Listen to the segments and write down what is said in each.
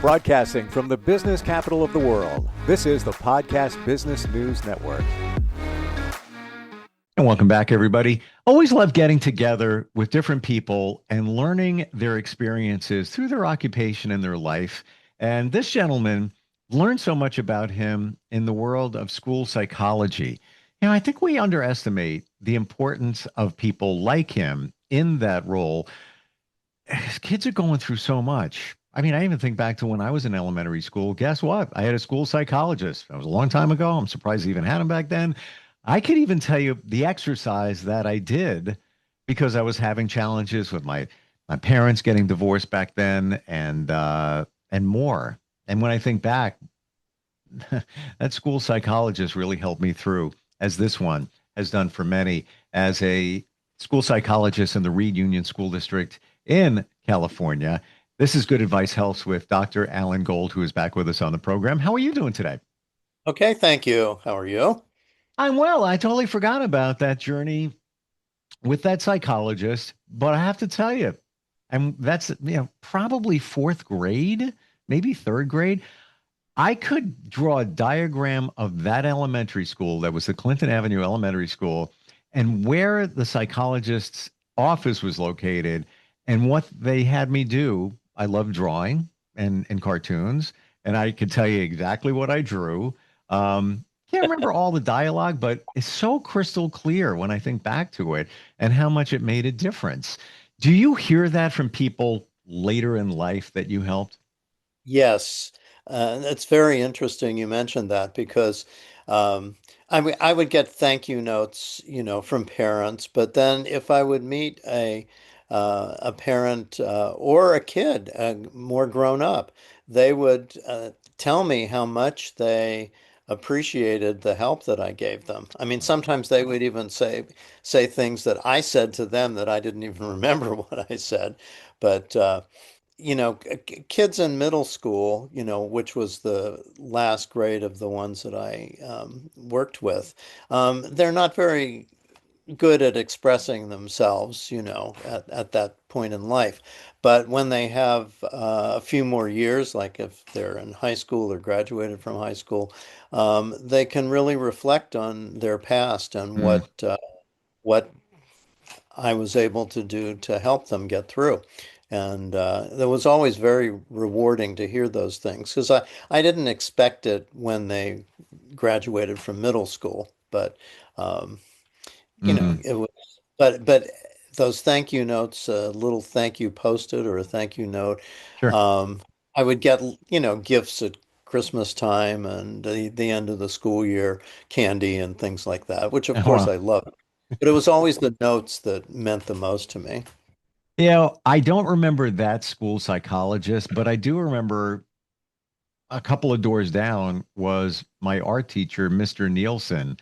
Broadcasting from the business capital of the world, this is the Podcast Business News Network. And welcome back, everybody. Always love getting together with different people and learning their experiences through their occupation and their life. And this gentleman learned so much about him in the world of school psychology. I think we underestimate the importance of people like him in that role. His kids are going through so much. I mean, I even think back to when I was in elementary school. Guess what? I had a school psychologist. That was a long time ago. I'm surprised I even had him back then. I could even tell you the exercise that I did because I was having challenges with my parents getting divorced back then and more. And when I think back, that school psychologist really helped me through, as this one has done for many, as a school psychologist in the Reed Union School District in California. This is Good Advice Helps with Dr. Allan Gold, who is back with us on the program. How are you doing today? Okay, thank you. How are you? I'm well. I totally forgot about that journey with that psychologist, but I have to tell you, and that's probably fourth grade, maybe third grade. I could draw a diagram of that elementary school that was the Clinton Avenue Elementary School and where the psychologist's office was located and what they had me do. I love drawing and cartoons, and I could tell you exactly what I drew. Can't remember all the dialogue, but it's so crystal clear when I think back to it and how much it made a difference. Do you hear that from people later in life that you helped? Yes, it's very interesting you mentioned that because um, I would get thank you notes, from parents, but then if I would meet a parent or a kid, more grown up, they would tell me how much they appreciated the help that I gave them. I mean, sometimes they would even say things that I said to them that I didn't even remember what I said, but. Kids in middle school, which was the last grade of the ones that I worked with, they're not very good at expressing themselves, at that point in life. But when they have a few more years, like if they're in high school or graduated from high school, they can really reflect on their past and Mm. what I was able to do to help them get through. And it was always very rewarding to hear those things because I didn't expect it when they graduated from middle school, but um, Mm. it was, but those thank you notes, a little thank you posted or a thank you note, Sure. um, I would get, gifts at Christmas time and the end of the school year, candy and things like that, which of Oh, course wow. I love. But it was always the notes that meant the most to me. I don't remember that school psychologist, but I do remember a couple of doors down was my art teacher, Mr. Nielsen.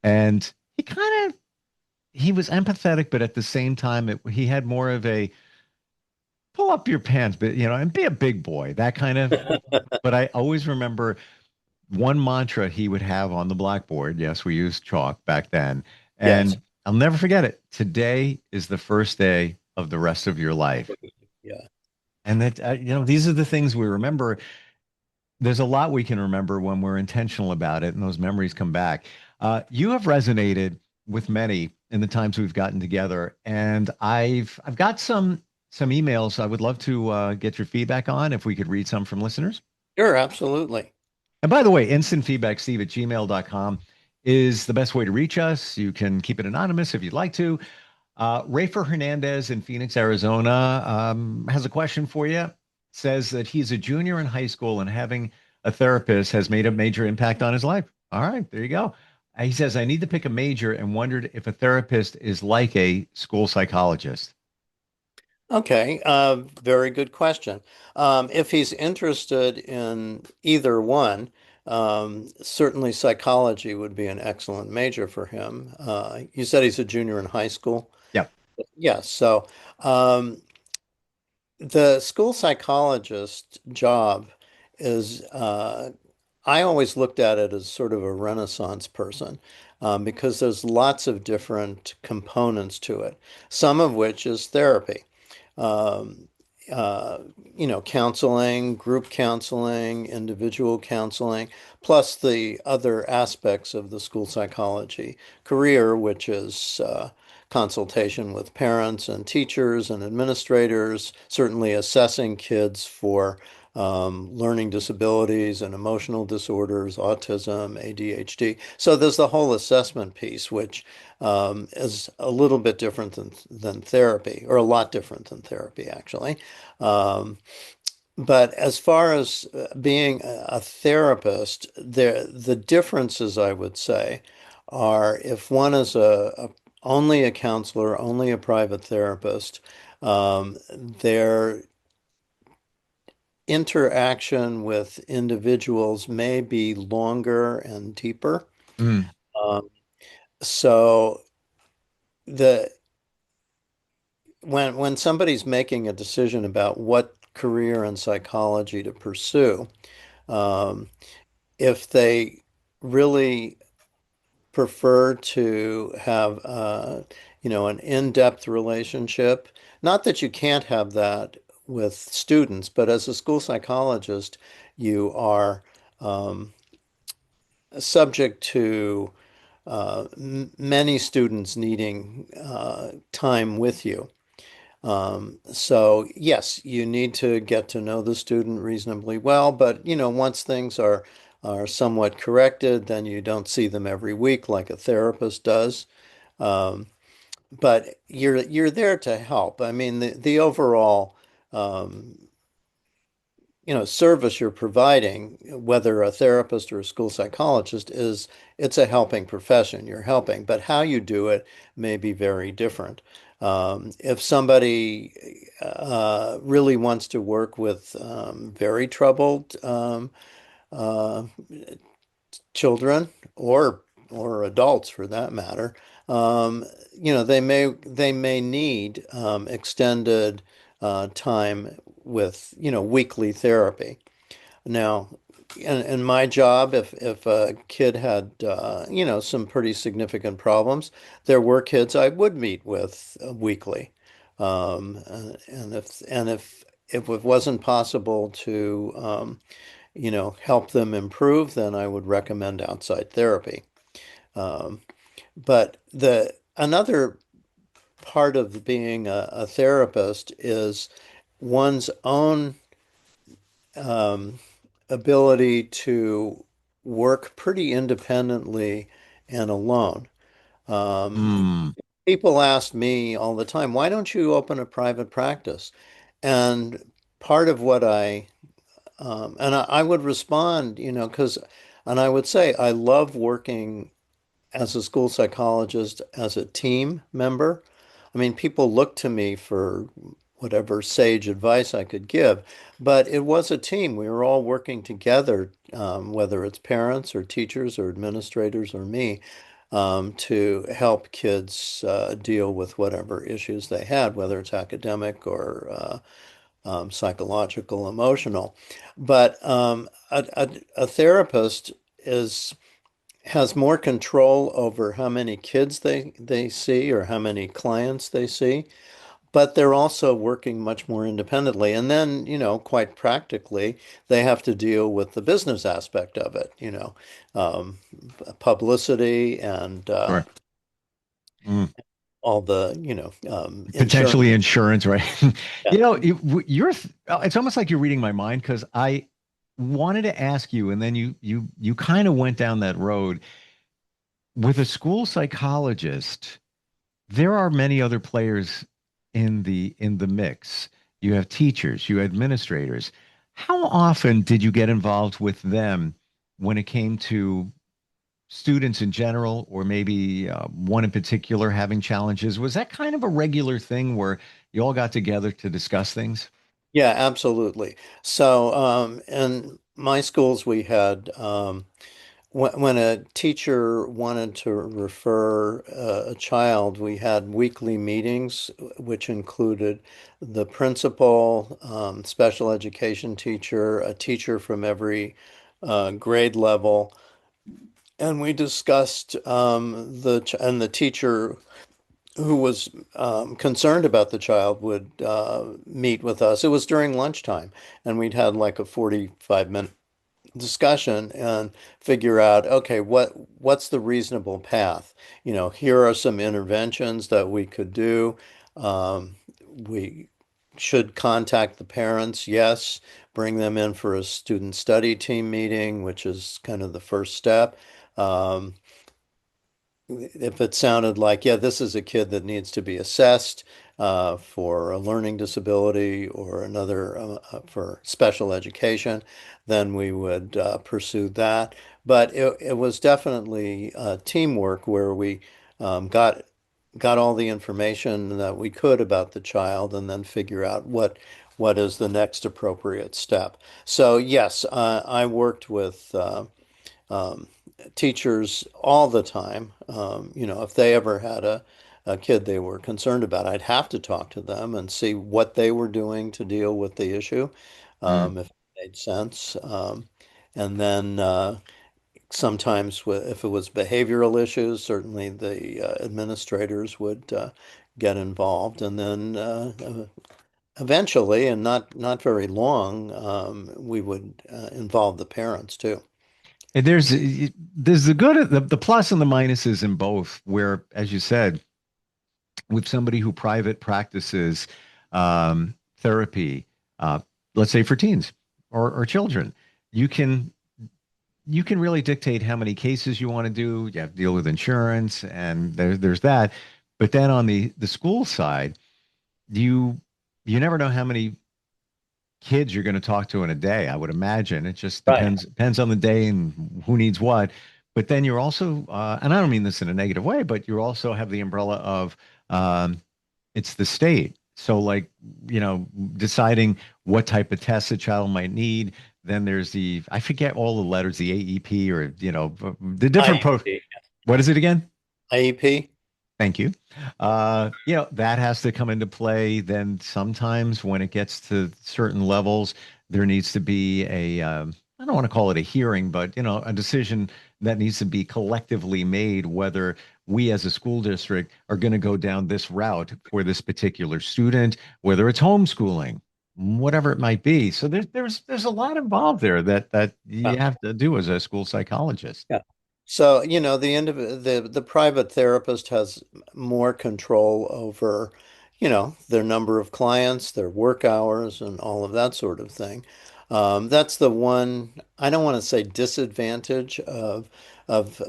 And he was empathetic, but at the same time, he had more of a pull up your pants, but and be a big boy, that kind of. But I always remember one mantra he would have on the blackboard. Yes, we used chalk back then. Yes. And I'll never forget it. Today is the first day of the rest of your life. Yeah. And that, these are the things we remember. There's a lot we can remember when we're intentional about it, and those memories come back. You have resonated with many in the times we've gotten together, and I've got some emails I would love to get your feedback on if we could read some from listeners. Sure, absolutely. And by the way, instant feedback, Steve at gmail.com is the best way to reach us. You can keep it anonymous if you'd like to. Rafer Hernandez in Phoenix, Arizona, has a question for you. Says that he's a junior in high school and having a therapist has made a major impact on his life. All right, there you go. He says, I need to pick a major and wondered if a therapist is like a school psychologist. Okay, very good question. If he's interested in either one, certainly psychology would be an excellent major for him. You said he's a junior in high school. Yeah. Yes, so um, the school psychologist job is, I always looked at it as sort of a Renaissance person because there's lots of different components to it, some of which is therapy. Um, uh, counseling, group counseling, individual counseling, plus the other aspects of the school psychology career, which is consultation with parents and teachers and administrators, certainly assessing kids for learning disabilities and emotional disorders, autism, ADHD. So there's the whole assessment piece, which is a little bit different than therapy, or a lot different than therapy, actually. Um, but as far as being a therapist, the differences, I would say, are if one is only a counselor, only a private therapist, their interaction with individuals may be longer and deeper. Mm, Um, so the when somebody's making a decision about what career in psychology to pursue, um, if they really prefer to have an in-depth relationship, not that you can't have that with students, but as a school psychologist, you are um, subject to many students needing time with you. So yes, you need to get to know the student reasonably well, but once things are somewhat corrected, then you don't see them every week like a therapist does. Um, but you're there to help. I mean, the overall um, service you're providing, whether a therapist or a school psychologist, it's a helping profession. You're helping, but how you do it may be very different. If somebody really wants to work with very troubled uh, children or adults for that matter, um, they may need extended time with weekly therapy. Now, in my job, if a kid had some pretty significant problems, there were kids I would meet with weekly, and if it wasn't possible to help them improve, then I would recommend outside therapy. Um, but the another part of being a therapist is one's own um, ability to work pretty independently and alone. Um, mm, People ask me all the time, why don't you open a private practice? And part of what I would respond, and I would say, I love working as a school psychologist, as a team member. I mean, people look to me for whatever sage advice I could give, but it was a team. We were all working together, whether it's parents or teachers or administrators or me, to help kids deal with whatever issues they had, whether it's academic or psychological, emotional. But a therapist is has more control over how many kids they see or how many clients they see, but they're also working much more independently. And then, quite practically, they have to deal with the business aspect of it, um, publicity and sure. Mm. all the, Potentially insurance. insurance, right? Yeah. It's almost like you're reading my mind because I wanted to ask you, and then you kind of went down that road with a school psychologist. There are many other players in the mix. You have teachers, you have administrators. How often did you get involved with them when it came to students in general, or maybe one in particular having challenges? Was that kind of a regular thing where you all got together to discuss things? Yeah, absolutely. So, in my schools, we had when a teacher wanted to refer a child, we had weekly meetings, which included the principal, special education teacher, a teacher from every grade level, and we discussed the teacher. who was concerned about the child would meet with us. It was during lunchtime, and we'd had like a 45-minute discussion and figure out, okay, what's the reasonable path? Here are some interventions that we could do. We should contact the parents, yes, bring them in for a student study team meeting, which is kind of the first step. Um, if it sounded like, yeah, this is a kid that needs to be assessed for a learning disability or another for special education, then we would pursue that. But it was definitely teamwork where we got all the information that we could about the child and then figure out what is the next appropriate step. So yes, I worked with um, teachers all the time. If they ever had a kid they were concerned about, I'd have to talk to them and see what they were doing to deal with the issue, Mm. if it made sense. And then sometimes, if it was behavioral issues, certainly the administrators would get involved. And then eventually, and not very long, we would involve the parents too. And there's the good, the plus and the minuses in both, where, as you said, with somebody who private practices therapy, uh, let's say for teens or children, you can you can really dictate how many cases you want to do. You have to deal with insurance, and there's that. But then on the school side, you you never know how many kids you're going to talk to in a day. I would imagine it just Right. depends on the day and who needs what. But then you're also, and I don't mean this in a negative way, but you also have the umbrella of um, it's the state. So like, deciding what type of tests a child might need. Then there's I forget all the letters, the AEP or, the different IEP. what is it again? IEP. Thank you. That has to come into play. Then sometimes when it gets to certain levels, there needs to be I don't want to call it a hearing, but a decision that needs to be collectively made whether we as a school district are going to go down this route for this particular student, whether it's homeschooling, whatever it might be. So there's a lot involved there that you have to do as a school psychologist. Yeah. So, the private therapist has more control over, their number of clients, their work hours, and all of that sort of thing. That's the one, I don't want to say disadvantage of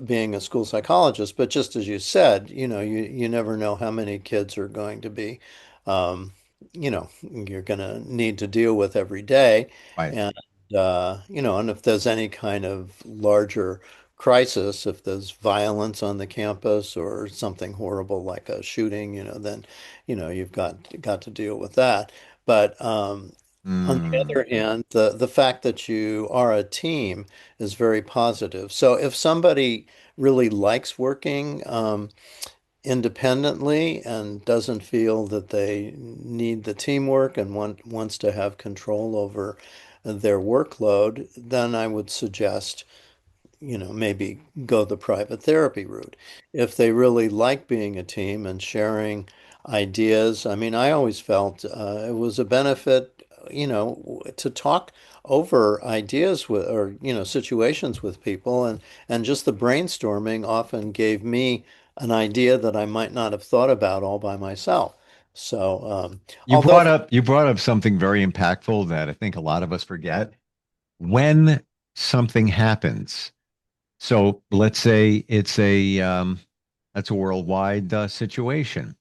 being a school psychologist, but just as you said, you never know how many kids are going to be, um, you're going to need to deal with every day. Right. And, and if there's any kind of larger crisis, if there's violence on the campus or something horrible like a shooting, then, you've got to deal with that. But on the Mm. other hand, the fact that you are a team is very positive. So if somebody really likes working independently and doesn't feel that they need the teamwork and wants to have control over their workload, then I would suggest maybe go the private therapy route. If they really like being a team and sharing ideas, I mean, I always felt it was a benefit, to talk over ideas with, or, situations with people, and just the brainstorming often gave me an idea that I might not have thought about all by myself. So, although, You brought up something very impactful that I think a lot of us forget. When something happens, so let's say it's a that's a worldwide situation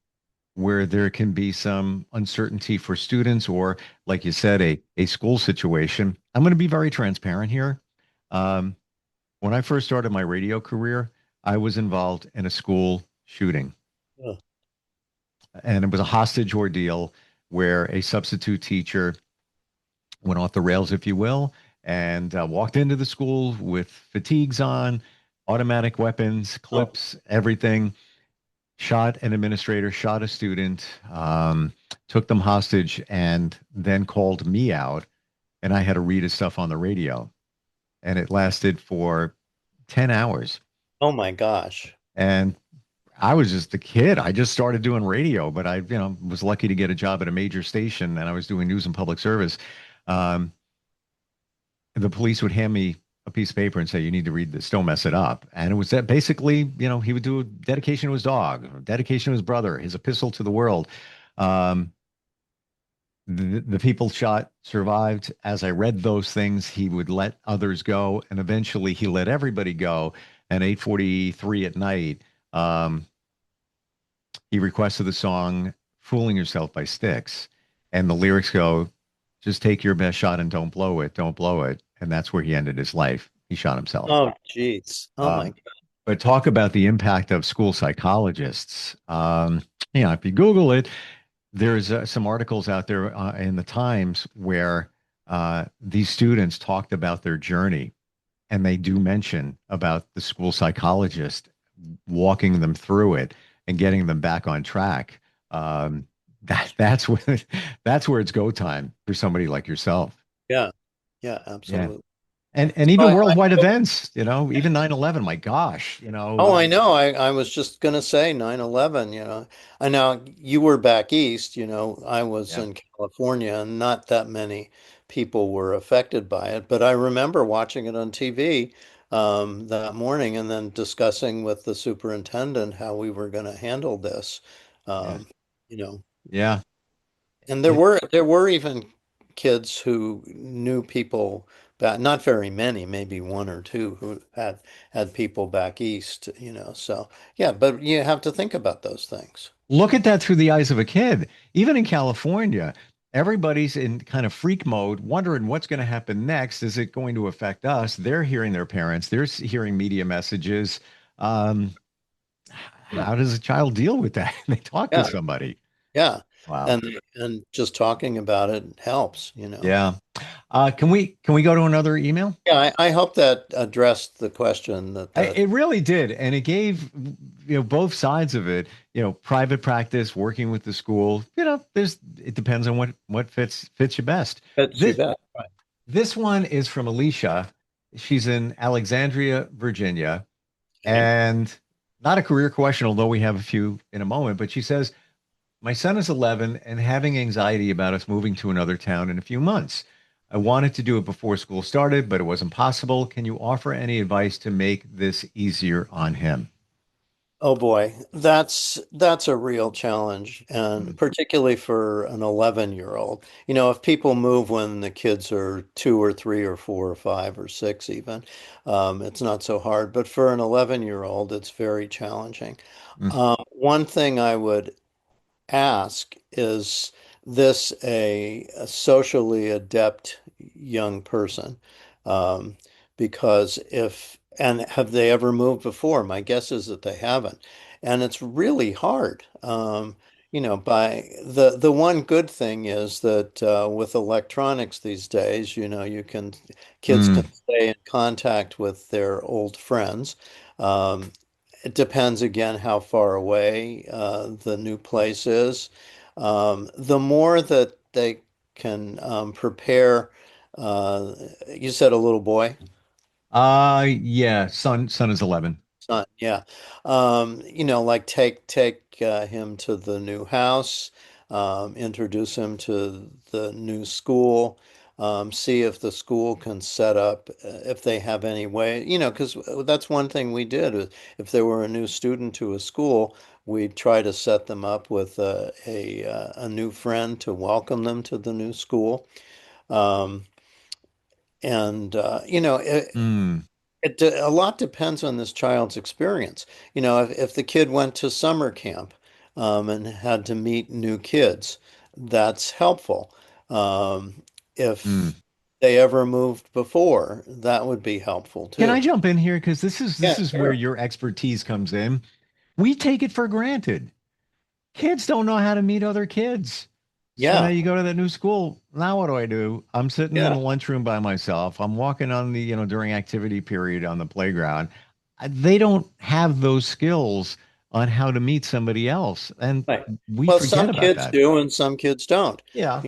where there can be some uncertainty for students, or like you said, a school situation. I'm going to be very transparent here. Um, when I first started my radio career, I was involved in a school shooting, uh, and it was a hostage ordeal where a substitute teacher went off the rails, if you will, and walked into the school with fatigues on, automatic weapons, oh, clips, everything, shot an administrator, shot a student, took them hostage, and then called me out. And I had to read his stuff on the radio. And it lasted for 10 hours. oh my gosh. And I was just a kid. I just started doing radio, but I, was lucky to get a job at a major station, and I was doing news and public service. Um, the police would hand me a piece of paper and say, "You need to read this. Don't mess it up." And it was that basically, he would do a dedication to his dog, dedication to his brother, his epistle to the world. Um, the people shot survived. As I read those things, he would let others go, and eventually he let everybody go. At 8:43 at night, um, he requested the song "Fooling Yourself" by Styx, and the lyrics go, "Just take your best shot and don't blow it, don't blow it." And that's where he ended his life. He shot himself. Oh, geez. Oh my Um, God. but talk about the impact of school psychologists. If you Google it, there's some articles out there in the Times where these students talked about their journey, and they do mention about the school psychologist walking them through it and getting them back on track. That's where that's where it's go time for somebody like yourself. Yeah. Yeah, Yeah. absolutely. And So even worldwide events, even 9/11, my gosh, oh, I know. I was just going to say 9/11. I know you were back east, I was yeah, in California and not that many people were affected by it. But I remember watching it on TV that morning and then discussing with the superintendent how we were going to handle this. yeah, Um, you know, yeah. and there It, were even kids who knew people back, not very many, maybe one or two who had people back east, So yeah, but you have to think about those things. Look at that through the eyes of a kid. Even in California, everybody's in kind of freak mode, wondering what's going to happen next. Is it going to affect us? They're hearing their parents, they're hearing media messages. Um, Yeah, how does a child deal with that? They talk to yeah, somebody. yeah. Wow. And just talking about it helps. Yeah. Can we go to another email? Yeah, I hope that addressed the question that It really did, and it gave both sides of it. Private practice, working with the school. It depends on what fits you best. fits you This back. Right. this one is from Alicia. She's in Alexandria, Virginia, Okay. and not a career question, although we have a few in a moment. But she says, "My son is 11 and having anxiety about us moving to another town in a few months. I wanted to do it before school started, but it wasn't possible. Can you offer any advice to make this easier on him?" Oh boy, that's a real challenge, and Mm, particularly for an 11-year-old. If people move when the kids are 2 or 3 or 4 or 5 or 6 even, it's not so hard. But for an 11-year-old, it's very challenging. mm, One thing I would ask, is this a socially adept young person? Um, because and have they ever moved before? My guess is that they haven't. And it's really hard. By the one good thing is that with electronics these days, kids can mm. stay in contact with their old friends. Um, it depends again how far away the new place is. The more that they can prepare, you said a little boy. Yeah, son is 11. Son, yeah. Like take him to the new house, introduce him to the new school, see if the school can set up, if they have any way, because that's one thing we did. If there were a new student to a school, we'd try to set them up with a new friend to welcome them to the new school. Um, and Mm, a lot depends on this child's experience. If the kid went to summer camp and had to meet new kids, that's helpful. If mm. they ever moved before, that would be helpful Can I too. jump in here? Because this Yeah, is where sure. your expertise comes in. We take it for granted. Kids don't know how to meet other kids. So now Yeah, you go to that new school. Now what do I do? I'm sitting in yeah, the lunchroom by myself. I'm walking on the, during activity period on the playground. They don't have those skills on how to meet somebody else. And right. we Well, forget some about kids that. do and some kids don't. Yeah.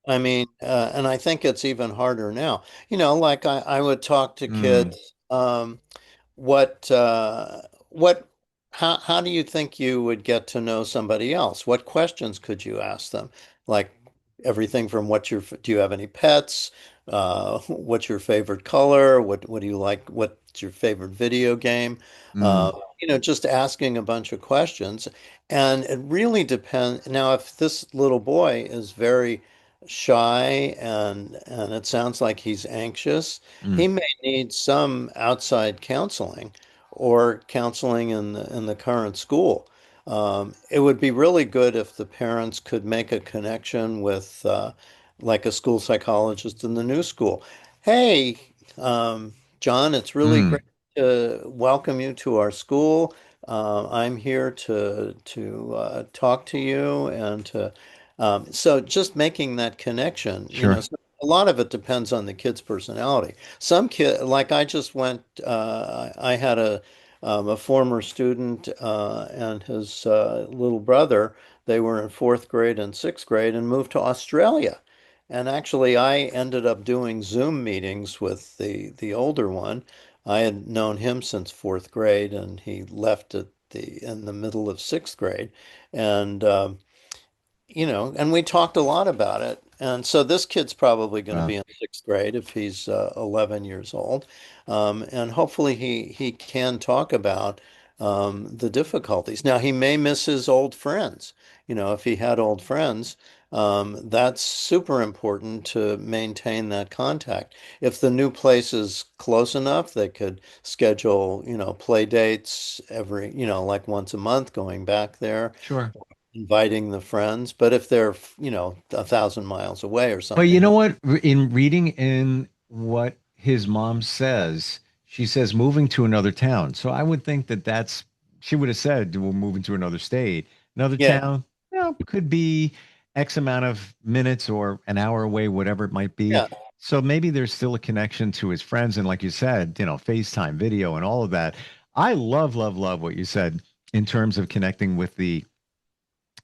I mean, and I think it's even harder now. Like I would talk to Mm, kids, what how do you think you would get to know somebody else? What questions could you ask them? Like everything from do you have any pets? What's your favorite color? What do you like? What's your favorite video game? Uh, Mm, just asking a bunch of questions. And it really depends. Now, if this little boy is very shy and it sounds like he's anxious, mm, he may need some outside counseling or counseling in the current school. It would be really good if the parents could make a connection with like a school psychologist in the new school. Hey, John, it's really mm. great to welcome you to our school. I'm here to talk to you and to so just making that connection, Sure. so a lot of it depends on the kid's personality. Some kid, like I just went, I had a former student and his little brother. They were in fourth grade and sixth grade and moved to Australia. And actually, I ended up doing Zoom meetings with the older one. I had known him since fourth grade, and he left at the in the middle of sixth grade, and and we talked a lot about it. And so this kid's probably going to Wow. be in sixth grade if he's 11 years old. And hopefully he can talk about the difficulties. Now, he may miss his old friends. If he had old friends, that's super important to maintain that contact. If the new place is close enough, they could schedule, play dates like once a month, going back there Sure. inviting the friends. But if they're, 1,000 miles away or But you something, know what? In reading in what his mom says, she says moving to another town. So I would think that she would have said, we're moving to another state, another yeah, town, could be X amount of minutes or an hour away, whatever it might be. yeah, So maybe there's still a connection to his friends. And like you said, FaceTime video and all of that. I love, love, love what you said in terms of connecting with the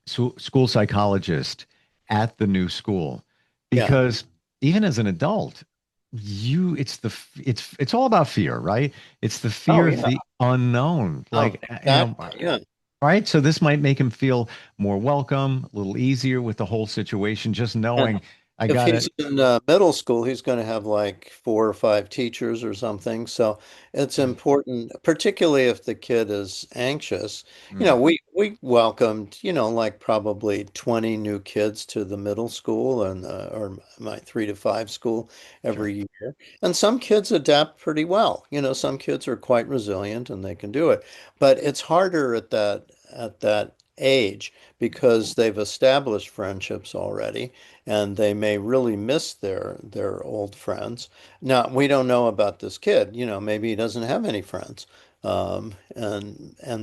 school psychologist at the new school yeah. because even as an adult it's all about fear, right? It's the Oh, fear of yeah. the unknown, Oh, like exactly. Yeah. right, so this might make him feel more welcome, a little easier with the whole situation, just And knowing I if gotta. he's in middle school, he's going to have like four or five teachers or something. So it's important, particularly if the kid is anxious. Mm, We welcomed, like probably 20 new kids to the middle school and or my 3 to 5 school sure. every year. And some kids adapt pretty well. Some kids are quite resilient and they can do it. But it's harder at that age because they've established friendships already and they may really miss their old friends. Now, we don't know about this kid. Maybe he doesn't have any friends. And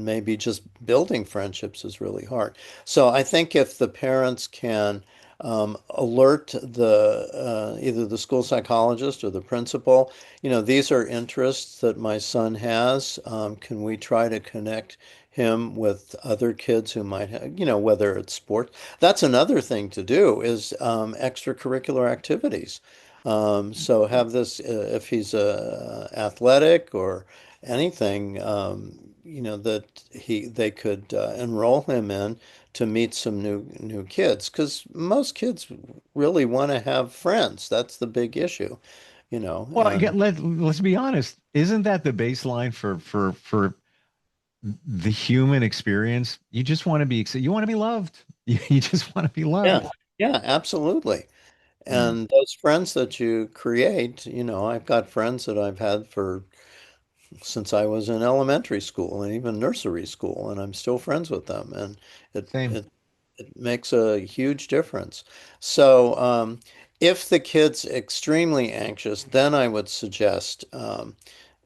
maybe just building friendships is really hard. So I think if the parents can alert the either the school psychologist or the principal, these are interests that my son has. Can we try to connect him with other kids who might have, whether it's sports. That's another thing to do is extracurricular activities. So have this if he's athletic or anything, that they could enroll him in to meet some new kids because most kids really want to have friends. That's the big issue, Well, and let's be honest, isn't that the baseline for the human experience? You just want to you want to be loved. You just want to be yeah, loved. yeah, absolutely. Mm, And those friends that you create, I've got friends that I've had for since I was in elementary school and even nursery school, and I'm still friends with them, and it same. it it makes a huge difference. So, if the kid's extremely anxious, then I would suggest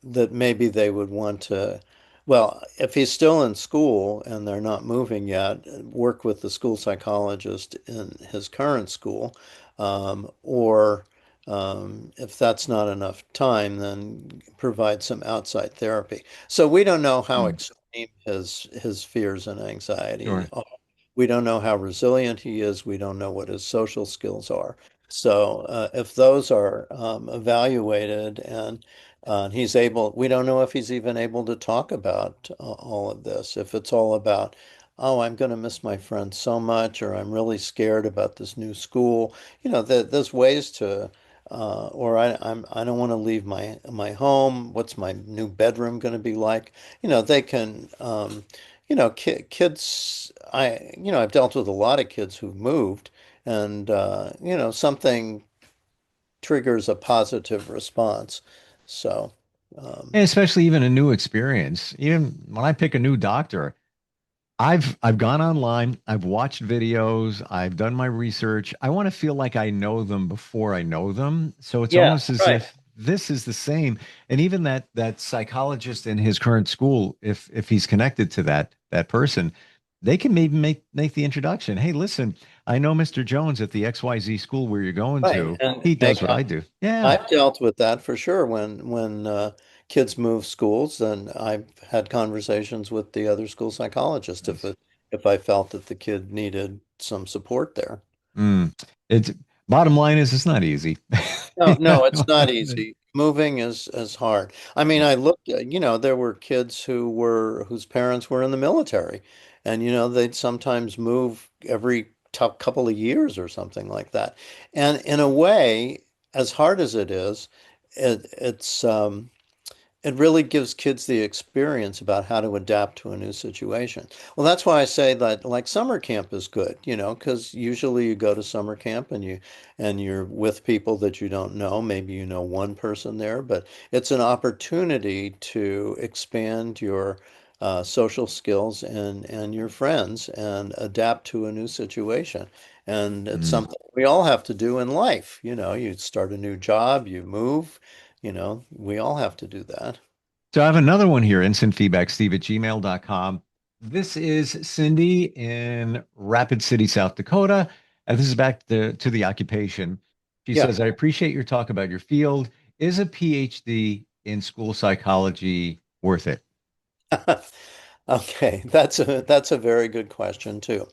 that maybe they would want to, well, if he's still in school and they're not moving yet, work with the school psychologist in his current school, or if that's not enough time, then provide some outside therapy. So we don't know how Mm, extreme his fears and anxiety sure. are. We don't know how resilient he is. We don't know what his social skills are. So if those are evaluated and He's able, we don't know if he's even able to talk about all of this. If it's all about, oh, I'm going to miss my friends so much, or I'm really scared about this new school. There's ways to, or I don't want to leave my home. What's my new bedroom going to be like? They can, kids, I've dealt with a lot of kids who've moved and, something triggers a positive response. So, um, And especially even a new experience. Even when I pick a new doctor, I've gone online, I've watched videos, I've done my research. I want to feel like I know them before I know them. So it's yeah, almost as right. if this is the same. And even that psychologist in his current school, if he's connected to that person, they can maybe make the introduction. Hey, listen, I know Mr. Jones at the XYZ school where you're going Right. to. And He does what I do. Yeah. I've dealt with that for sure when kids move schools, and I've had conversations with the other school psychologist Nice. if I felt that the kid needed some support there. Mm. It's bottom line is it's not easy. No, no, it's not Yeah. easy. Moving is hard. I mean, I looked at, there were kids whose parents were in the military, and they'd sometimes move every couple of years or something like that. And in a way, as hard as it is, it really gives kids the experience about how to adapt to a new situation. Well, that's why I say that like summer camp is good, because usually you go to summer camp and you're with people that you don't know. Maybe you know one person there, but it's an opportunity to expand your social skills and your friends and adapt to a new situation. And it's Mm. something we all have to do in life. You start a new job, you move. We all have to do that. So I have another one here, instant feedback, Steve at gmail.com. This is Cindy in Rapid City, South Dakota. And this is back to the occupation. She Yeah. says, I appreciate your talk about your field. Is a PhD in school psychology worth it? Okay, that's a very good question too.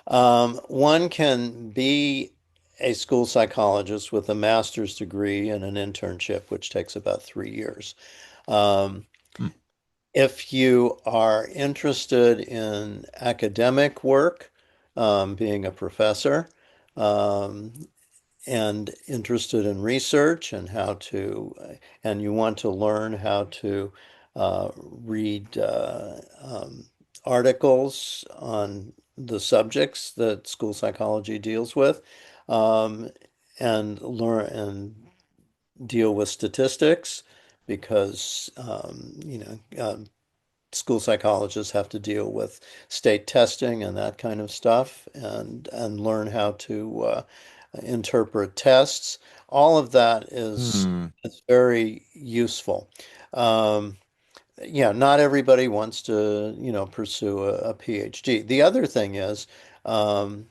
One can be a school psychologist with a master's degree and an internship, which takes about 3 years. Um, Hmm. if you are interested in academic work, being a professor, um, and interested in research and and you want to learn how to read articles on the subjects that school psychology deals with, um, and learn and deal with statistics because school psychologists have to deal with state testing and that kind of stuff and learn how to interpret tests. All of that Hmm. is very useful. Um, yeah, not everybody wants to, pursue a PhD. The other thing is, um,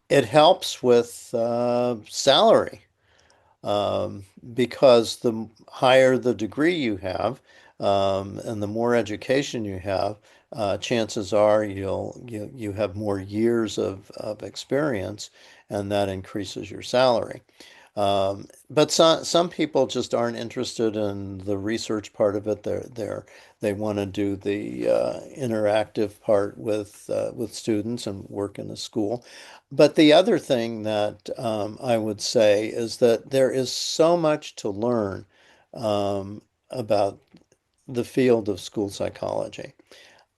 it helps with salary, because the higher the degree you have, and the more education you have, chances are you have more years of experience, and that increases your salary. But some people just aren't interested in the research part of it. They want to do the interactive part with students and work in the school. But the other thing that I would say is that there is so much to learn about the field of school psychology.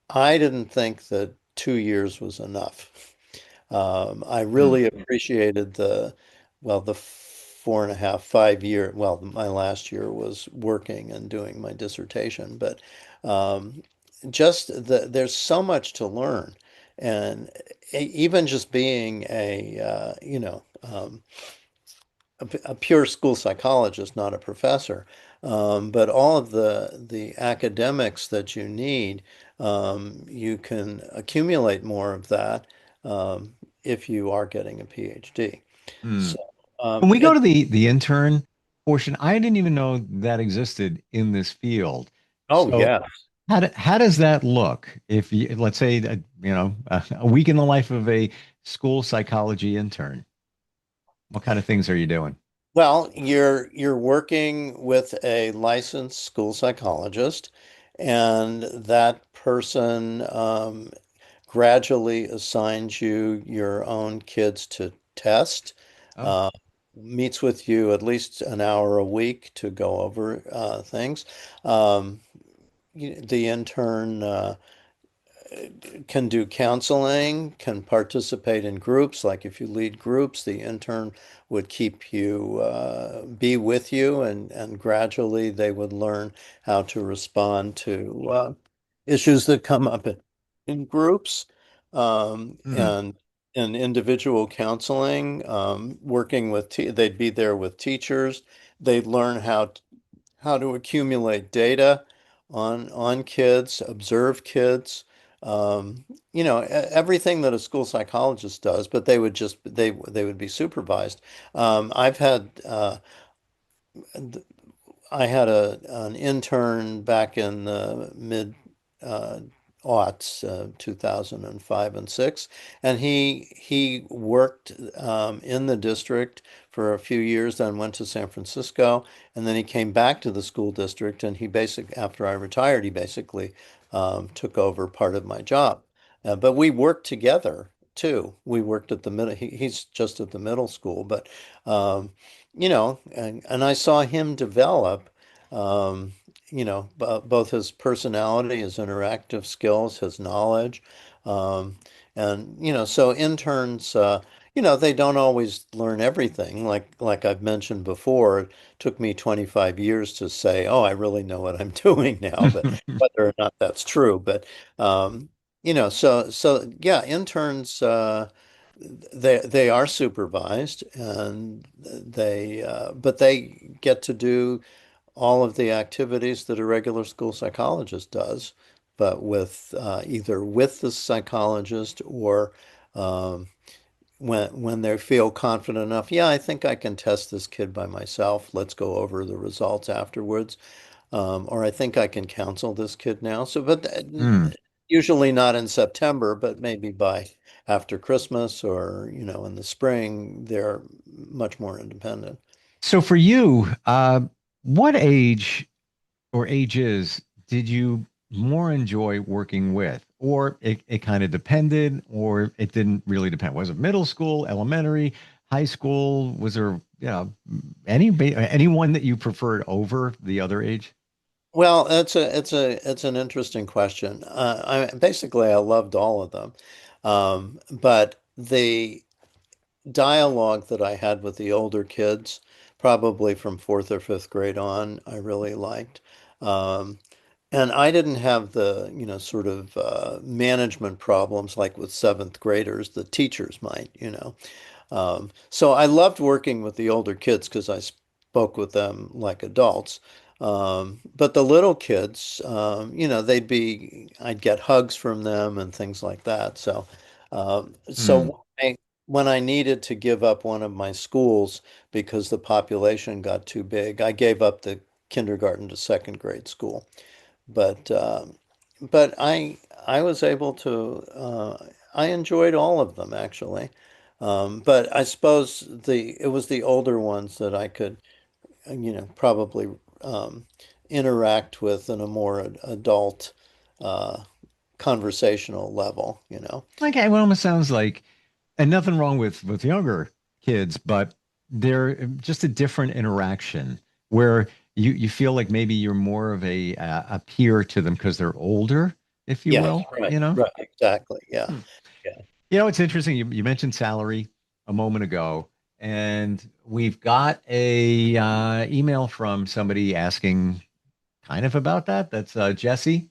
I didn't think that 2 years was enough. I Hmm. really appreciated the 4.5, 5 year. Well, my last year was working and doing my dissertation, but um, there's so much to learn, and even just being a pure school psychologist, not a professor, but all of the academics that you need, you can accumulate more of that if you are getting a PhD. Hmm. So When we go it to the intern portion, I didn't even know that existed in this field. oh So yeah. how does that look? If you, let's say that, a week in the life of a school psychology intern, what kind of things are you doing? Well, you're working with a licensed school psychologist, and that person gradually assigns you your own kids to test, Oh. uh, meets with you at least an hour a week to go over things. Um, the intern can do counseling, can participate in groups. Like if you lead groups, the intern would keep you, be with you, and gradually they would learn how to respond to issues that come up in groups, Hmm. and individual counseling, working with, they'd be there with teachers. They'd learn how to accumulate data on kids, observe kids, um, everything that a school psychologist does, but they would be supervised. I've had I had an intern back in the mid uh, aughts, 2005 and six, and he worked in the district for a few years, then went to San Francisco, and then he came back to the school district, and after I retired, he basically took over part of my job. But we worked together too. We worked at the middle. He's just at the middle school, but and I saw him develop, um, both his personality, his interactive skills, his knowledge. Um, and, so interns, they don't always learn everything. Like I've mentioned before, it took me 25 years to say, oh, I really know what I'm doing now, but whether or not that's true. But, so yeah, interns, they are supervised, and but they get to do all of the activities that a regular school psychologist does, but with either with the psychologist, or um, when they feel confident enough. Yeah, I think I can test this kid by myself. Let's go over the results afterwards. Or I think I can counsel this kid now. So, but Hmm. usually not in September, but maybe by after Christmas, or, in the spring, they're much more independent. So for you, what age or ages did you more enjoy working with? Or it kind of depended, or it didn't really depend. Was it middle school, elementary, high school? Was there, anyone that you preferred over the other age? Well, it's an interesting question. I loved all of them, but the dialogue that I had with the older kids, probably from fourth or fifth grade on, I really liked. Um, and I didn't have the, sort of management problems like with seventh graders. The teachers might, so I loved working with the older kids because I spoke with them like adults. But the little kids, I'd get hugs from them and things like that. Hmm. When I needed to give up one of my schools because the population got too big, I gave up the kindergarten to second grade school. But I was able to, I enjoyed all of them actually. But I suppose it was the older ones that I could, probably um, interact with in a more adult, uh, conversational level. Like it almost sounds like, and nothing wrong with younger kids, but they're just a different interaction where you feel like maybe you're more of a peer to them because they're older, if you Yeah, will, right, right, exactly. Yeah, Hmm. yeah. It's interesting. You mentioned salary a moment ago, and we've got a email from somebody asking kind of about that. That's Jesse.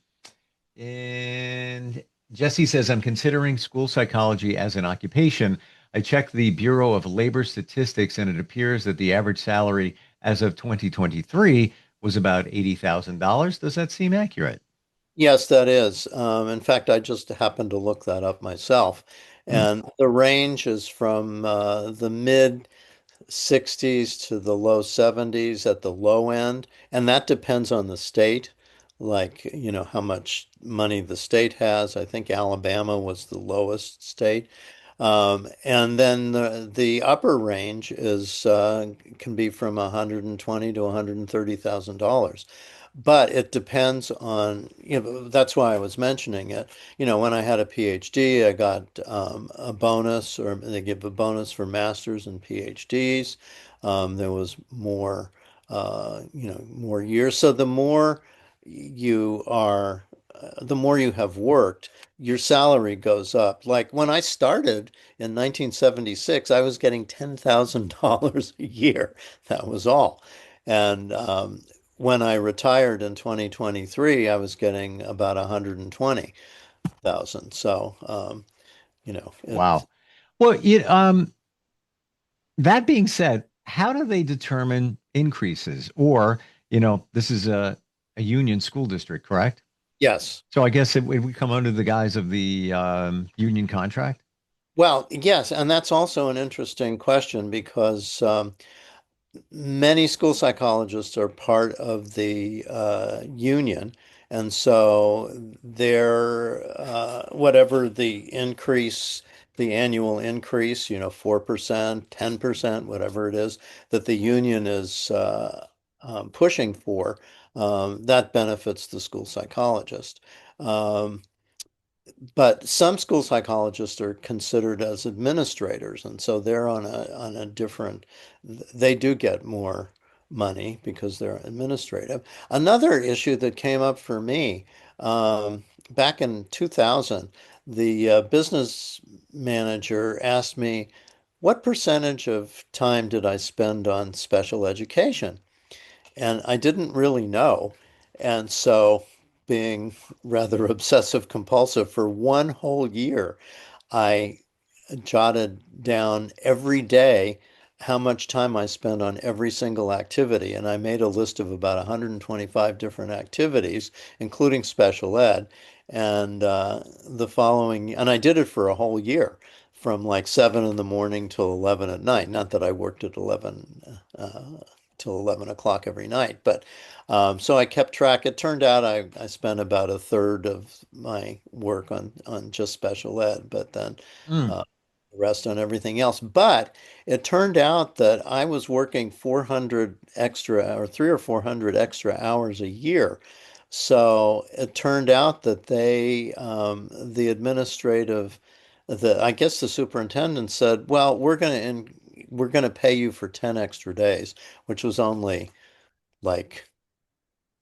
And Jesse says, I'm considering school psychology as an occupation. I checked the Bureau of Labor Statistics, and it appears that the average salary as of 2023 was about $80,000. Does that seem accurate? Yes, that is. In fact, I just happened to look that up myself. Hmm. And the range is from the mid 60s to the low 70s at the low end. And that depends on the state, like, how much money the state has. I think Alabama was the lowest state. And then the upper range is can be from 120 to $130,000. But it depends on, that's why I was mentioning it. When I had a PhD, I got a bonus, or they give a bonus for masters and PhDs. There was more, more years. So the more you have worked, your salary goes up. Like when I started in 1976, I was getting $10,000 a year. That was all. And when I retired in 2023, I was getting about 120,000. So, Wow. Well, that being said, how do they determine increases? Or, this is a union school district, correct? yes. So I guess it would come under the guise of the union contract. Well, yes, and that's also an interesting question because many school psychologists are part of the union, and so their whatever the annual increase, 4%, 10%, whatever it is that the union is pushing for, that benefits the school psychologist. Um, but some school psychologists are considered as administrators, and so they're on a different, they do get more money because they're administrative. Another issue that came up for me back in 2000, the business manager asked me, what percentage of time did I spend on special education? And I didn't really know. And so, being rather obsessive compulsive for one whole year, I jotted down every day how much time I spent on every single activity. And I made a list of about 125 different activities, including special ed. And and I did it for a whole year from like 7 in the morning till 11 at night. Not that I worked at 11 till 11 o'clock every night, but so I kept track. It turned out I spent about a third of my work on just special ed, but then Mm. uh, the rest on everything else. But it turned out that I was working 400 extra or 300 or 400 extra hours a year. So it turned out that the administrative, I guess the superintendent said, well, we're going to pay you for 10 extra days, which was only like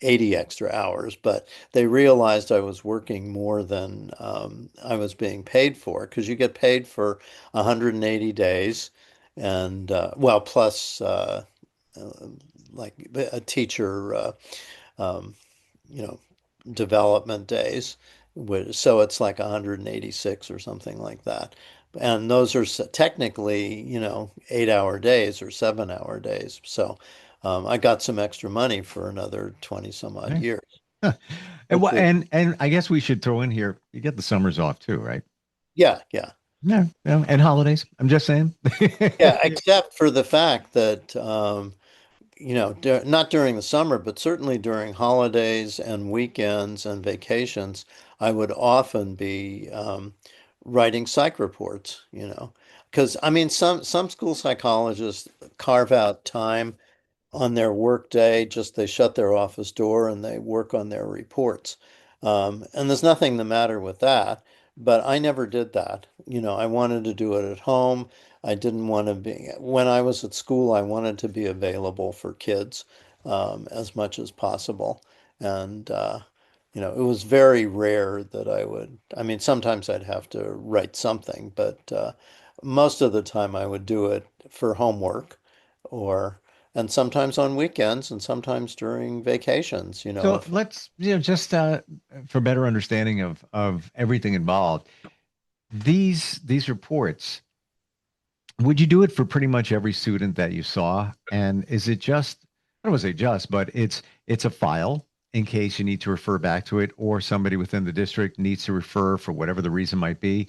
80 extra hours, but they realized I was working more than I was being paid for because you get paid for 180 days and well, plus uh, like a teacher, um, you know, development days. So it's like 186 or something like that. And those are technically, 8-hour days or 7-hour days. So I got some extra money for another 20 some odd Okay. years, And which what was, and I guess we should throw in here, you get the summers off too, right? yeah, yeah. Yeah, yeah, and holidays. I'm just saying. Yeah, except for the fact that, not during the summer, but certainly during holidays and weekends and vacations, I would often be writing psych reports, because I mean, some school psychologists carve out time on their work day, just they shut their office door and they work on their reports. And there's nothing the matter with that, but I never did that. I wanted to do it at home. I didn't want to be, when I was at school, I wanted to be available for kids as much as possible. And, it was very rare that I mean, sometimes I'd have to write something, but most of the time I would do it for homework or and sometimes on weekends and sometimes during vacations, So if let's, just for better understanding of everything involved, these reports, would you do it for pretty much every student that you saw? And is it just, I don't want to say just, but it's a file in case you need to refer back to it, or somebody within the district needs to refer for whatever the reason might be.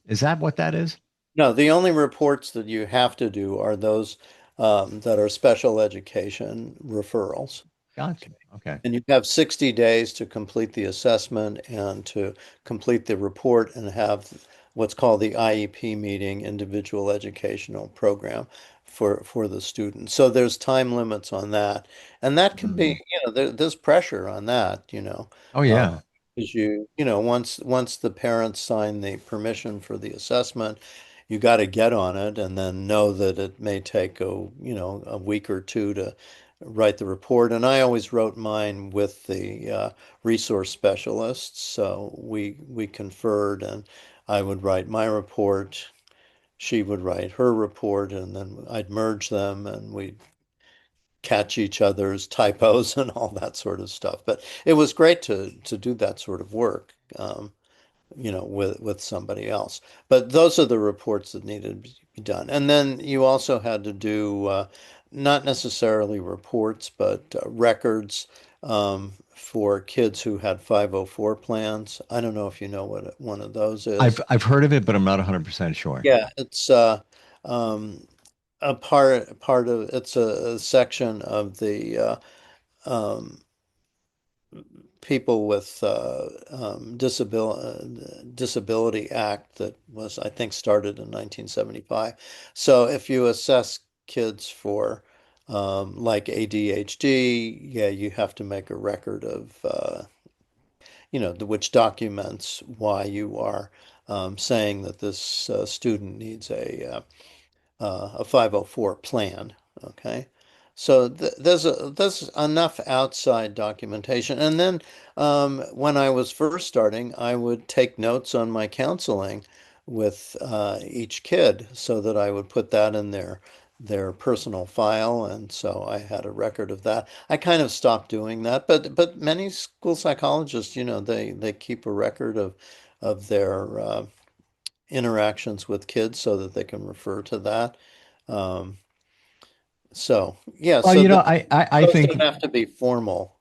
Is that what that is? no, the only reports that you have to do are those that are special education referrals. Gotcha. Okay. And you have 60 days to complete the assessment and to complete the report and have what's called the IEP meeting, individual educational program for the student. So there's time limits on that, and that can be, Mm. there's pressure on that, Oh uh, yeah. because once the parents sign the permission for the assessment, you got to get on it, and then know that it may take a week or two to write the report. And I always wrote mine with the resource specialists, so we conferred, and I would write my report, she would write her report, and then I'd merge them, and we'd catch each other's typos and all that sort of stuff. But it was great to do that sort of work, with somebody else. But those are the reports that needed to be done. And then you also had to do not necessarily reports, but records for kids who had 504 plans. I don't know if you know what one of those I've is. I've heard of it, but I'm not 100% sure. Yeah, it's um, a part of it's a section of the um, people with Disability Act that was, I think, started in 1975. So if you assess kids for like ADHD, yeah, you have to make a record of, which documents why you are saying that this student needs a 504 plan. Okay. So there's enough outside documentation. And then when I was first starting, I would take notes on my counseling with each kid so that I would put that in their personal file. And so I had a record of that. I kind of stopped doing that, but many school psychologists, they keep a record of their interactions with kids so that they can refer to that. Um, so yeah, Well, so I those don't think, have to be formal.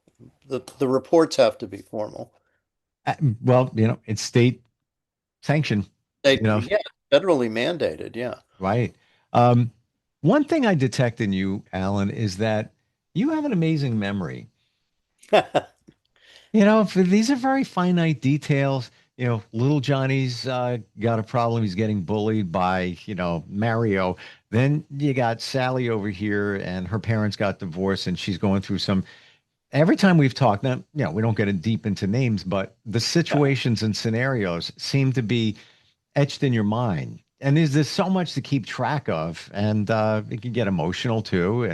The reports have to be formal. well, it's state sanctioned, They, you know, yeah, federally mandated. Yeah. right? Um, One thing I detect in you, Alan, is that you have an amazing memory. These are very finite details. Little Johnny's got a problem. He's getting bullied by, Mario. Then you got Sally over here, and her parents got divorced, and she's going through some. Every time we've talked, now, we don't get deep into names, but the situations and scenarios seem to be etched in your mind. And there's so much to keep track of, and it can get emotional too,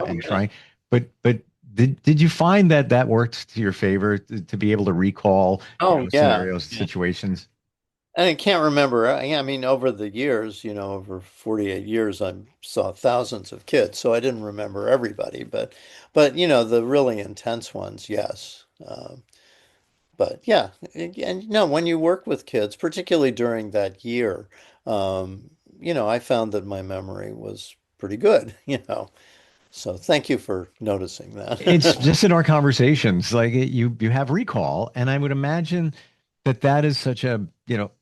Oh and yeah. trying. But did you find that that worked to your favor to be able to recall, Oh yeah. scenarios, Yeah. situations? And I can't remember. Yeah, I mean, over the years, over 48 years, I saw thousands of kids, so I didn't remember everybody, but the really intense ones, yes. But yeah, and no, when you work with kids, particularly during that year, I found that my memory was pretty good, So thank you for noticing It's that. just in our conversations, like you have recall, and I would imagine that that is such a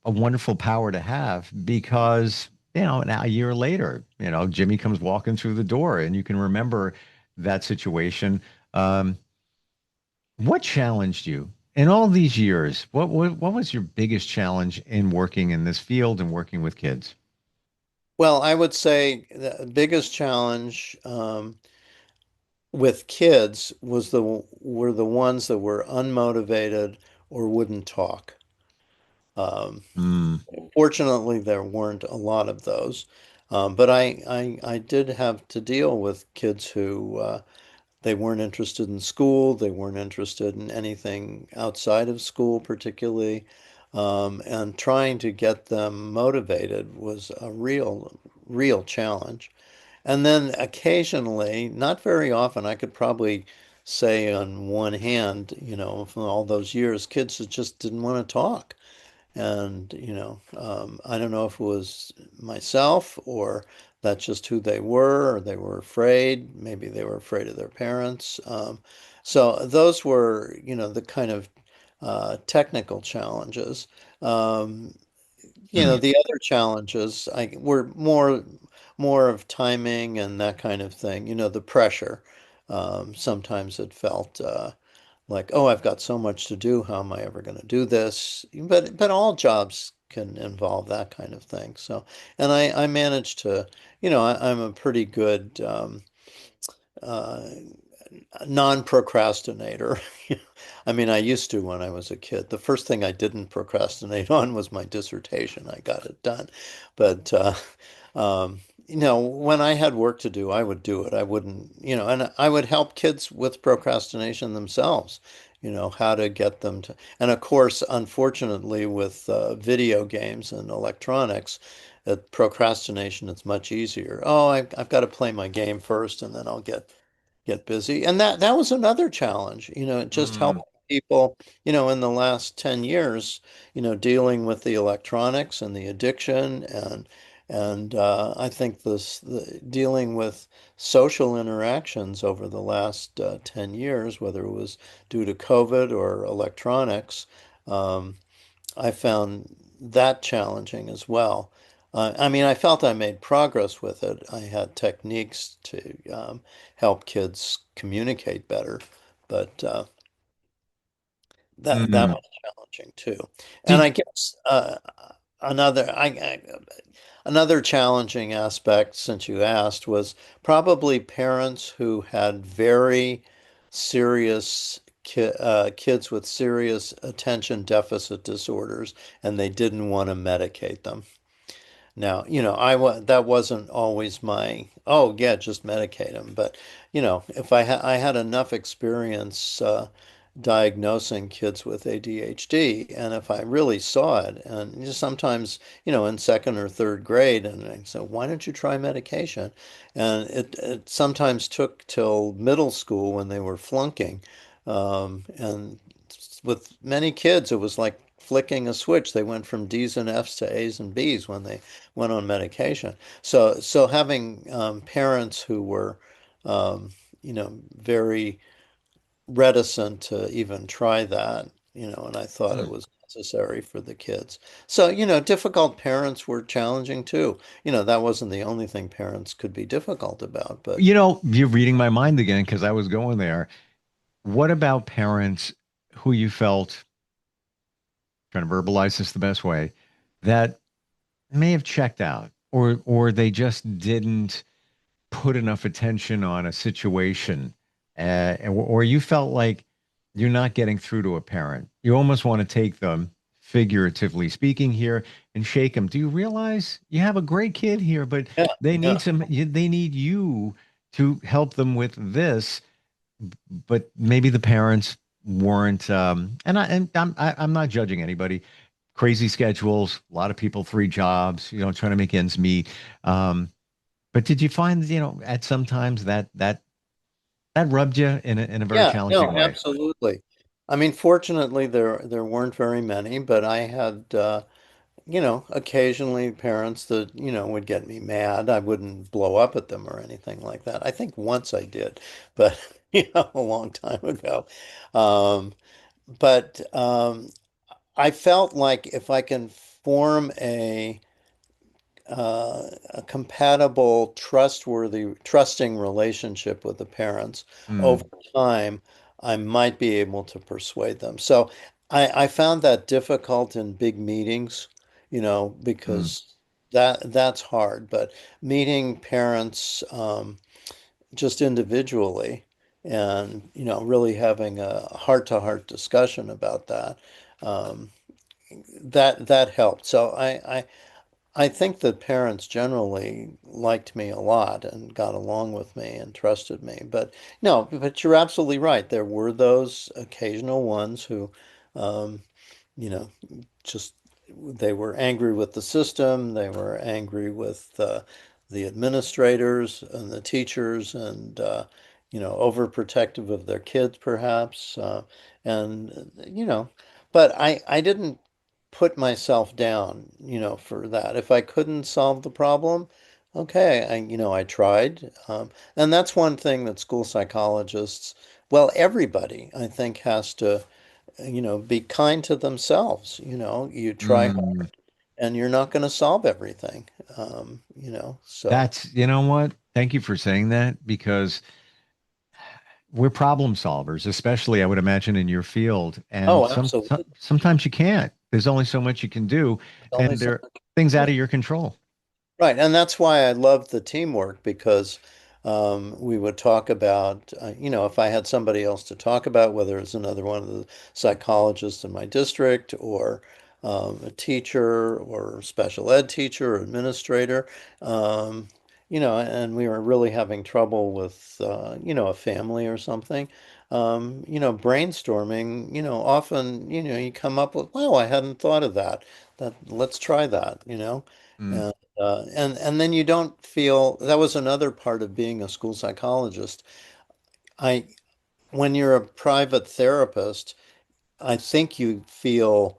wonderful power to have because now a year later, Jimmy comes walking through the door, and you can remember that situation. Um, what challenged you in all these years? What was your biggest challenge in working in this field and working with kids? Well, I would say the biggest challenge with kids were the ones that were unmotivated or wouldn't talk. Um, Mm, Fortunately, there weren't a lot of those. But I did have to deal with kids who they weren't interested in school, they weren't interested in anything outside of school, particularly. And trying to get them motivated was a real challenge. And then occasionally, not very often, I could probably say on one hand, from all those years, kids that just didn't want to talk. And, I don't know if it was myself or that's just who they were, or they were afraid. Maybe they were afraid of their parents. So those were, the kind of technical challenges. Um, mm, the other challenges were more of timing and that kind of thing. The pressure. Sometimes it felt like, oh, I've got so much to do. How am I ever going to do this? But all jobs can involve that kind of thing. So, and I managed to, I'm a pretty good uh, non-procrastinator. I mean, I used to when I was a kid. The first thing I didn't procrastinate on was my dissertation. I got it done. But when I had work to do, I would do it. I wouldn't, and I would help kids with procrastination themselves, how to get them to. And of course, unfortunately, with video games and electronics, procrastination is much easier. Oh, I've got to play my game first, and then I'll get busy. And that was another challenge, just Mm. helping people, in the last 10 years, dealing with the electronics and the addiction and I think dealing with social interactions over the last 10 years, whether it was due to COVID or electronics, um, I found that challenging as well. I mean, I felt I made progress with it. I had techniques to help kids communicate better, but that Mm. was challenging too. And Did I guess another another challenging aspect, since you asked, was probably parents who had very serious kids with serious attention deficit disorders, and they didn't want to medicate them. Now, that wasn't always my, oh yeah, just medicate them. But, if I had enough experience diagnosing kids with ADHD, and if I really saw it, and just sometimes, in second or third grade, and I said, why don't you try medication? And it sometimes took till middle school when they were flunking. And with many kids, it was like flicking a switch. They went from D's and F's to A's and B's when they went on medication. So having parents who were, very reticent to even try that, and I thought it mm. was necessary for the kids. So, difficult parents were challenging too. That wasn't the only thing parents could be difficult about, but You're reading my mind again because I was going there. What about parents who you felt, trying to verbalize this the best way, that may have checked out or they just didn't put enough attention on a situation, or you felt like you're not getting through to a parent. You almost want to take them, figuratively speaking here, and shake them. Do you realize you have a great kid here, but yeah, yeah. they need you to help them with this, but maybe the parents weren't, I'm not judging anybody. Crazy schedules, a lot of people, three jobs, trying to make ends meet. But did you find, at some times that rubbed you in a very Yeah, challenging no, way? absolutely. I mean, fortunately, there weren't very many, but I had, occasionally parents that, would get me mad. I wouldn't blow up at them or anything like that. I think once I did, but, a long time ago. Um, but I felt like if I can form a compatible, trustworthy, trusting relationship with the parents over Mm, time, I might be able to persuade them. So I found that difficult in big meetings, mm. because that's hard. But meeting parents just individually and, really having a heart-to-heart discussion about that, um, that helped. So I think that parents generally liked me a lot and got along with me and trusted me. But no, but you're absolutely right. There were those occasional ones who, um, you know, just they were angry with the system. They were angry with the administrators and the teachers, and overprotective of their kids, perhaps. And but I didn't put myself down, for that. If I couldn't solve the problem, okay, I tried. And that's one thing that school psychologists, well, everybody, I think, has to be kind to themselves. You try hard Mm. and you're not going to solve everything. So, You know what? Thank you for saying that because we're problem solvers, especially I would imagine in your field. And oh, absolutely. sometimes you can't. There's only so much you can do, Only and there so are things out of your control. Right, and that's why I loved the teamwork because we would talk about, if I had somebody else to talk about, whether it's another one of the psychologists in my district or a teacher or special ed teacher or administrator, um, and we were really having trouble with, a family or something, brainstorming, often, you come up with, wow, I hadn't thought of that. Let's try that. Mm. And then you don't feel that was another part of being a school psychologist. I When you're a private therapist, I think you feel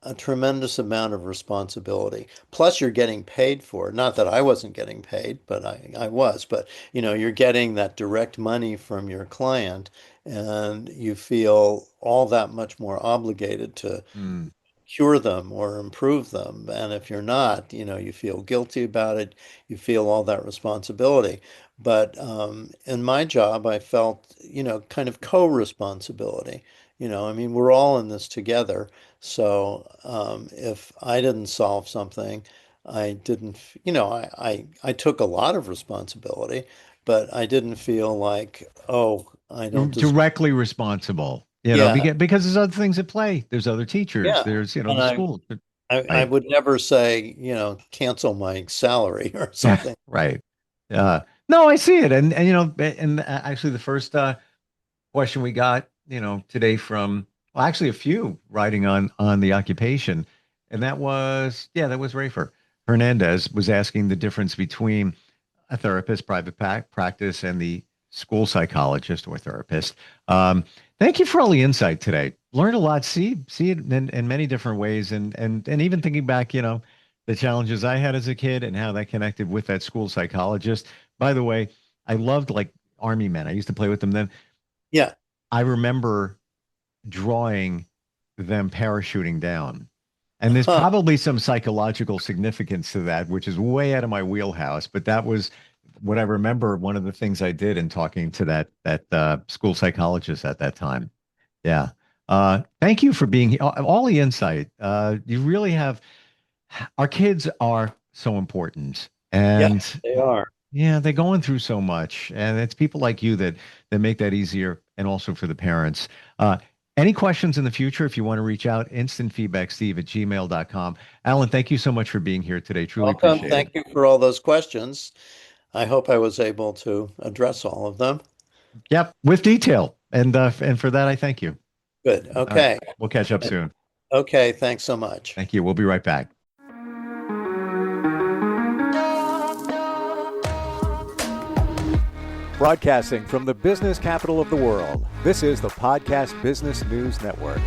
a tremendous amount of responsibility. Plus, you're getting paid for it. Not that I wasn't getting paid, but I was. But you're getting that direct money from your client, and you feel all that much more obligated to Mm. cure them or improve them. And if you're not, you feel guilty about it, you feel all that responsibility. But in my job, I felt, kind of co-responsibility. I mean, we're all in this together. So if I didn't solve something, I didn't, I took a lot of responsibility, but I didn't feel like, oh, I don't deserve. Directly responsible, Yeah, because there's other things at play. There's other teachers. yeah. There's, And the school. I Right. would never say, cancel my salary or something. Right. No, I see it. And actually the first question we got, today from, well, actually a few writing on the occupation. And that was Rafer Hernandez was asking the difference between a therapist, private practice, and the school psychologist or therapist. Thank you for all the insight today. Learned a lot. See it in many different ways, and even thinking back, the challenges I had as a kid and how that connected with that school psychologist. By the way, I loved like Army men. I used to play with them then. Yeah. I remember drawing them parachuting down. And there's Huh. probably some psychological significance to that, which is way out of my wheelhouse. But that was what I remember. One of the things I did in talking to that school psychologist at that time. Yeah. Thank you for being here. All the insight. You really have. Our kids are so important, Yeah, and they are. yeah, they're going through so much, and it's people like you that make that easier, and also for the parents. Any questions in the future, if you want to reach out, instantfeedbacksteve@gmail.com. Alan, thank you so much for being here today. Truly Welcome. appreciate it. Thank you for all those questions. I hope I was able to address all of them. Yep, with detail. And for that, I thank you. Good. All right. Okay. We'll catch up soon. Okay. Thanks so much. Thank you. We'll be right back. Broadcasting from the business capital of the world, this is the Podcast Business News Network.